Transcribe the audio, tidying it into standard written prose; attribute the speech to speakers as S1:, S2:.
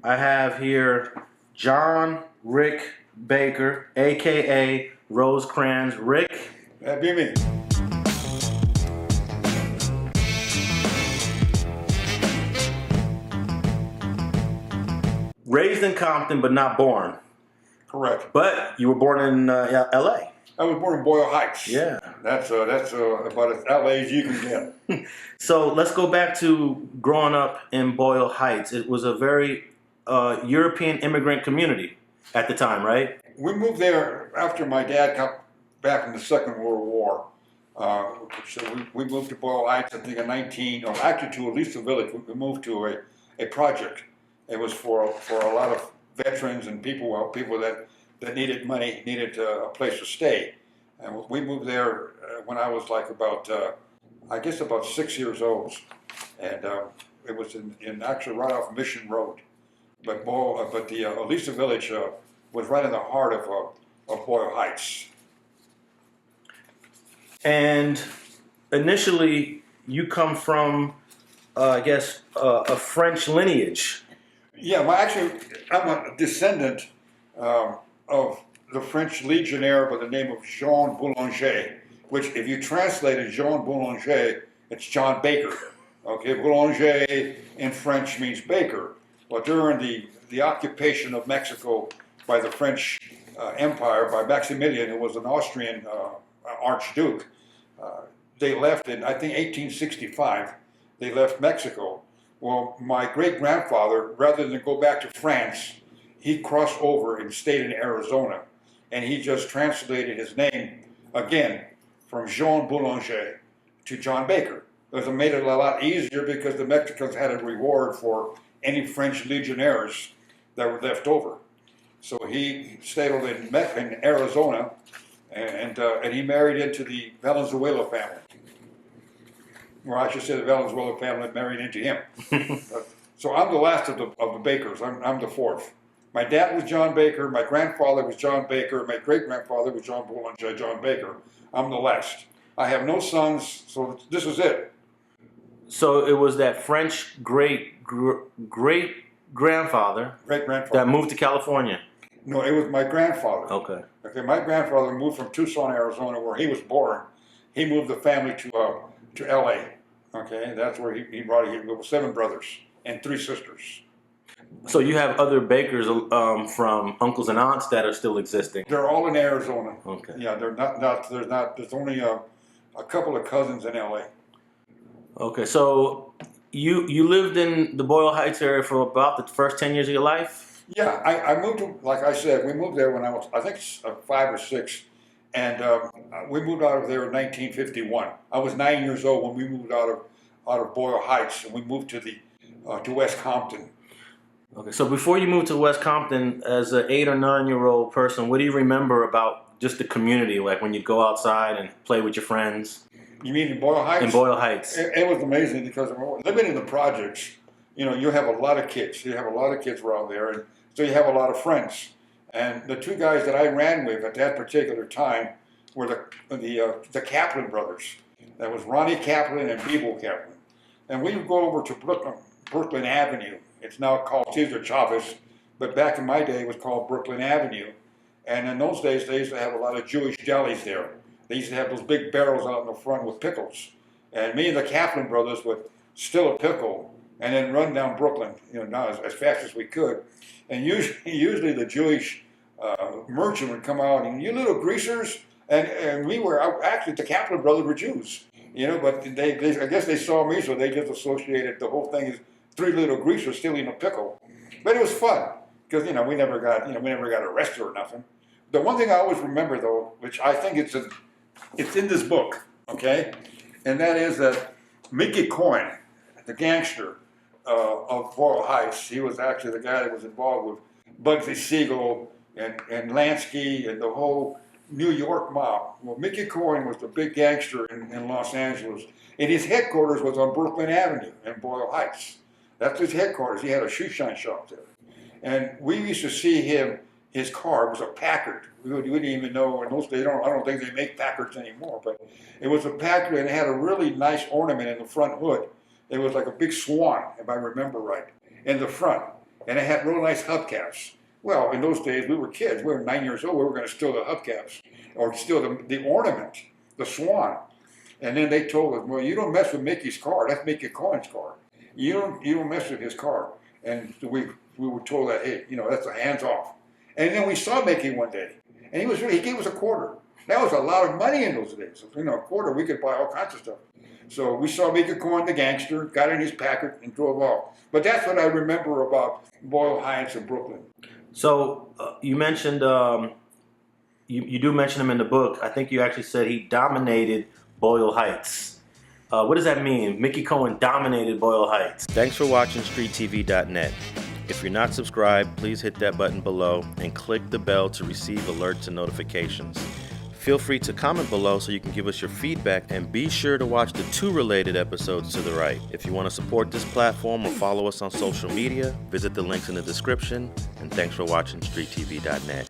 S1: I have here John Rick Baker, aka Rosecrans Rick.
S2: That'd be me.
S1: Raised in Compton, but not born.
S2: Correct.
S1: But you were born in L.A.
S2: I was born in Boyle Heights.
S1: Yeah.
S2: That's about as LA as you can get.
S1: So let's go back to growing up in Boyle Heights. It was a very European immigrant community at the time, right?
S2: We moved there after my dad got back in the Second World War. So we moved to Boyle Heights, I think in actually to Alonso Village. We moved to a project. It was for a lot of veterans and people that needed money, needed a place to stay. And we moved there when I was like about 6 years old. And it was actually right off Mission Road. But the Alonso Village was right in the heart of Boyle Heights.
S1: And initially, you come from, a French lineage.
S2: Yeah, well, actually, I'm a descendant of the French legionnaire by the name of Jean Boulanger, which, if you translated Jean Boulanger, it's John Baker. Okay, Boulanger in French means baker. Well, during the occupation of Mexico by the French Empire, by Maximilian, who was an Austrian archduke, they left in, I think, 1865. They left Mexico. Well, my great-grandfather, rather than go back to France, he crossed over and stayed in Arizona. And he just translated his name, again, from Jean Boulanger to John Baker. It made it a lot easier because the Mexicans had a reward for any French legionnaires that were left over. So he settled in Arizona, and he married into the Valenzuela family. Or I should say the Valenzuela family married into him. So I'm the last of the Bakers. I'm the fourth. My dad was John Baker. My grandfather was John Baker. My great-grandfather was John Boulanger, John Baker. I'm the last. I have no sons, so this is it.
S1: So it was that French great-grandfather that moved to California.
S2: No, it was my grandfather.
S1: Okay.
S2: Okay, my grandfather moved from Tucson, Arizona, where he was born. He moved the family to L.A. Okay, that's where he brought it. There were 7 brothers and 3 sisters.
S1: So you have other Bakers from uncles and aunts that are still existing.
S2: They're all in Arizona.
S1: Okay.
S2: Yeah, they're not. There's only a couple of cousins in L.A.
S1: Okay, so you lived in the Boyle Heights area for about the first 10 years of your life?
S2: Yeah, I moved to, like I said, we moved there when I was, I think, 5 or 6. And we moved out of there in 1951. I was 9 years old when we moved out of Boyle Heights, and we moved to West Compton.
S1: Okay, so before you moved to West Compton, as an 8 or 9-year-old person, what do you remember about just the community, like when you go outside and play with your friends?
S2: You mean in Boyle Heights?
S1: In Boyle Heights.
S2: It was amazing because living in the projects, you have a lot of kids. You have a lot of kids around there, and so you have a lot of friends. And the 2 guys that I ran with at that particular time were the Kaplan brothers. That was Ronnie Kaplan and Bebo Kaplan. And we would go over to Brooklyn Avenue. It's now called Cesar Chavez, but back in my day it was called Brooklyn Avenue. And in those days, they used to have a lot of Jewish delis there. They used to have those big barrels out in the front with pickles. And me and the Kaplan brothers would steal a pickle and then run down Brooklyn, as fast as we could. And usually the Jewish merchant would come out and, "You little greasers," and we were, actually the Kaplan brothers were Jews, but they I guess they saw me, so they just associated the whole thing as 3 little greasers stealing a pickle. But it was fun because we never got arrested or nothing. The one thing I always remember though, which I think it's in this book, okay, and that is that Mickey Coyne, the gangster of Boyle Heights, he was actually the guy that was involved with Bugsy Siegel and Lansky and the whole New York mob. Well, Mickey Coyne was the big gangster in Los Angeles, and his headquarters was on Brooklyn Avenue in Boyle Heights. That's his headquarters. He had a shoe shine shop there. And we used to see his car was a Packard. We didn't even know in those days, I don't think they make Packards anymore, but it was a Packard, and it had a really nice ornament in the front hood. It was like a big swan, if I remember right, in the front. and it had real nice hubcaps. Well, in those days, we were kids. We were 9 years old. We were going to steal the hubcaps or steal the ornament, the swan. And then they told us, well, you don't mess with Mickey's car. That's Mickey Cohen's car. You don't mess with his car. And so we were told that, hey, that's a hands off. And then we saw Mickey one day, and he gave us a quarter. That was a lot of money in those days. A quarter, we could buy all kinds of stuff. So we saw Mickey Cohen, the gangster, got in his packet and drove off. But that's what I remember about Boyle Heights in Brooklyn.
S1: So you mentioned, you do mention him in the book. I think you actually said he dominated Boyle Heights. What does that mean? Mickey Cohen dominated Boyle Heights. Thanks for watching StreetTV.net. If you're not subscribed, please hit that button below and click the bell to receive alerts and notifications. Feel free to comment below so you can give us your feedback, and be sure to watch the 2 related episodes to the right. If you want to support this platform or follow us on social media, visit the links in the description, and thanks for watching StreetTV.net.